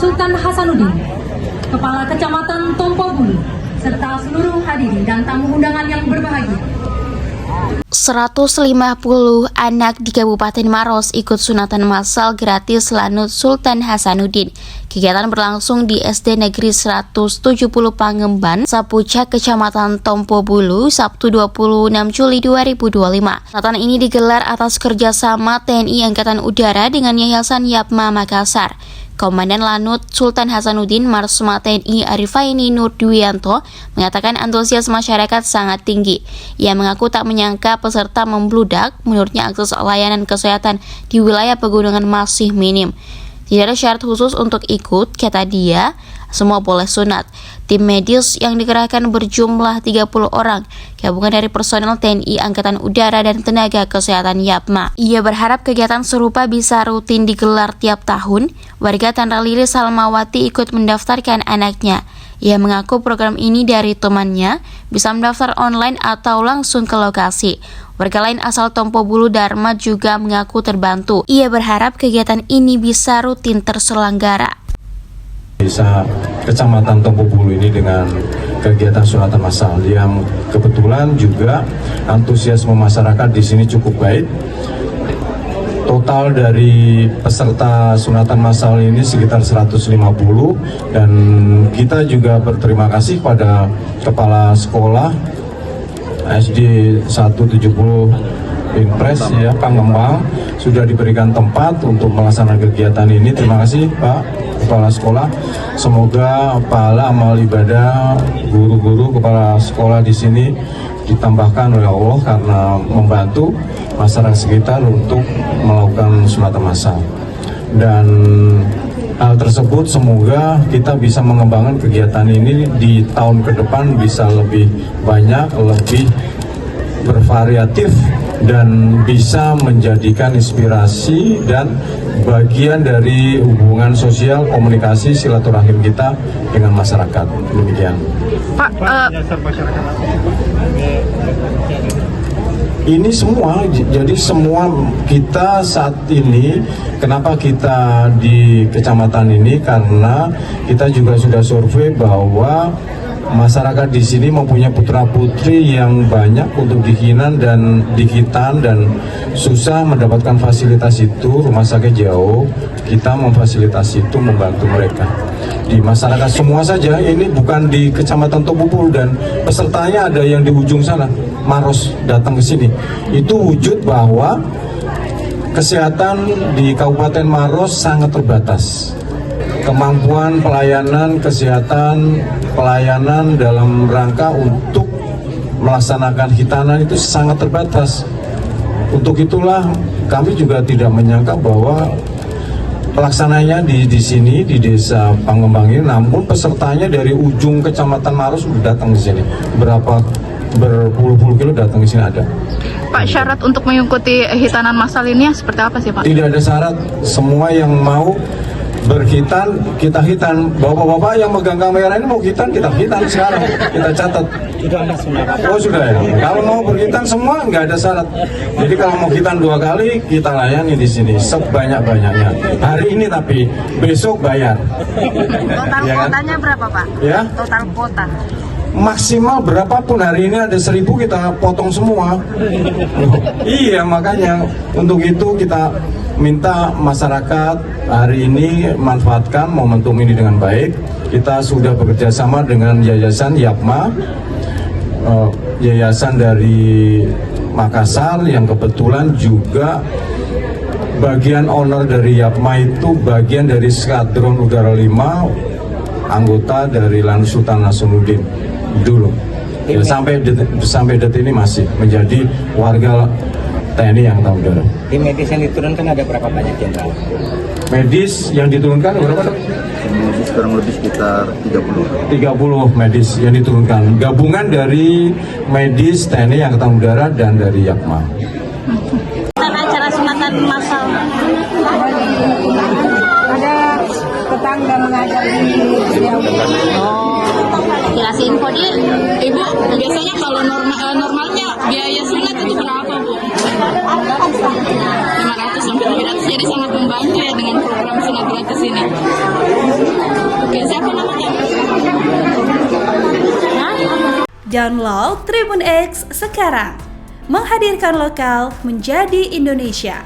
Sultan Hasanuddin, Kepala Kecamatan Tompo Bulu, serta seluruh hadirin dan tamu undangan yang berbahagia. 150 anak di Kabupaten Maros ikut sunatan massal gratis Lanut Sultan Hasanuddin. Kegiatan berlangsung di SD Negeri 170 Pangemban, Sapucak, Kecamatan Tompo Bulu, Sabtu 26 Juli 2025. Sunatan ini digelar atas kerjasama TNI Angkatan Udara dengan Yayasan Yapma Makassar. Komandan Lanut Sultan Hasanuddin Marsma TNI Arifaini Nur Dwianto mengatakan antusias masyarakat sangat tinggi. Ia mengaku tak menyangka peserta membludak. Menurutnya akses layanan kesehatan di wilayah pegunungan masih minim. Tidak ada syarat khusus untuk ikut, kata dia, semua boleh sunat. Tim medis yang dikerahkan berjumlah 30 orang, gabungan dari personel TNI Angkatan Udara dan tenaga kesehatan Yapma. Ia berharap kegiatan serupa bisa rutin digelar tiap tahun. Warga Tanra Lilis Salmawati ikut mendaftarkan anaknya. Ia mengaku program ini dari temannya, bisa mendaftar online atau langsung ke lokasi. Warga lain asal Tompo Bulu Dharma juga mengaku terbantu. Ia berharap kegiatan ini bisa rutin terselenggara. Desa Kecamatan Tompo Bulu ini dengan kegiatan sunatan massal yang kebetulan juga antusiasme masyarakat di sini cukup baik. Total dari peserta sunatan massal ini sekitar 150 dan kita juga berterima kasih pada Kepala Sekolah SD 170 Impres ya Pangembang sudah diberikan tempat untuk melaksanakan kegiatan ini. Terima kasih Pak Kepala Sekolah. Semoga pahala amal ibadah guru-guru kepala sekolah di sini ditambahkan oleh Allah karena membantu masyarakat sekitar untuk melakukan sunatan massal. Dan hal tersebut semoga kita bisa mengembangkan kegiatan ini di tahun ke depan bisa lebih banyak, lebih bervariatif dan bisa menjadikan inspirasi dan bagian dari hubungan sosial, komunikasi, silaturahim kita dengan masyarakat. Demikian. Pak, ini semua, jadi semua kita saat ini, kenapa kita di kecamatan ini, karena kita juga sudah survei bahwa masyarakat di sini mempunyai putra-putri yang banyak untuk dihinan dan dihitan dan susah mendapatkan fasilitas itu, rumah sakit jauh, kita memfasilitasi itu, membantu mereka. Di masyarakat semua saja, ini bukan di Kecamatan Tompo Bulu dan pesertanya ada yang di ujung sana, Maros datang ke sini. Itu wujud bahwa kesehatan di Kabupaten Maros sangat terbatas. Kemampuan pelayanan kesehatan, pelayanan dalam rangka untuk melaksanakan hitanan itu sangat terbatas. Untuk itulah kami juga tidak menyangka bahwa pelaksananya di sini di Desa Pangembang ini, namun pesertanya dari ujung Kecamatan Maros sudah datang ke sini. Berpuluh-puluh kilo datang ke sini ada. Pak, syarat untuk mengikuti hitanan massal ini seperti apa sih Pak? Tidak ada syarat, semua yang mau berhitan, kita hitan. Bapak-bapak yang megang kamera ini mau hitan, kita hitan sekarang, kita catat. Oh sudah ya. Kalau mau berhitan semua nggak ada syarat. Jadi kalau mau hitan 2 kali, kita layani di sini sebanyak-banyaknya. Hari ini tapi besok bayar. Total Ya kan? kuotanya berapa Pak? Ya. Total kuota. Maksimal berapapun, hari ini ada 1000 kita potong semua. Iya, makanya untuk itu kita minta masyarakat hari ini manfaatkan momentum ini dengan baik. Kita sudah bekerja sama dengan Yayasan Yapma, yayasan dari Makassar yang kebetulan juga bagian owner dari Yapma itu bagian dari Skadron Udara 5, anggota dari Lanut Sultan Hasanuddin dulu. Ya, sampai detik ini masih menjadi warga TNI yang tahu udara. Tim medis yang diturunkan ada berapa banyak jenderal? Medis yang diturunkan berapa? Medis kurang lebih sekitar 30 medis yang diturunkan. Gabungan dari medis TNI Angkatan Udara dan dari Yapma. Acara sunatan massal. Ada tetangga mengajar di beliau. Kasih info dia, Ibu, biasanya kalau normalnya biaya sunat itu berapa Bu? 500 sampai 700, jadi sangat membantu ya dengan program sunat gratis ini. Download Tribun X sekarang. Menghadirkan lokal menjadi Indonesia.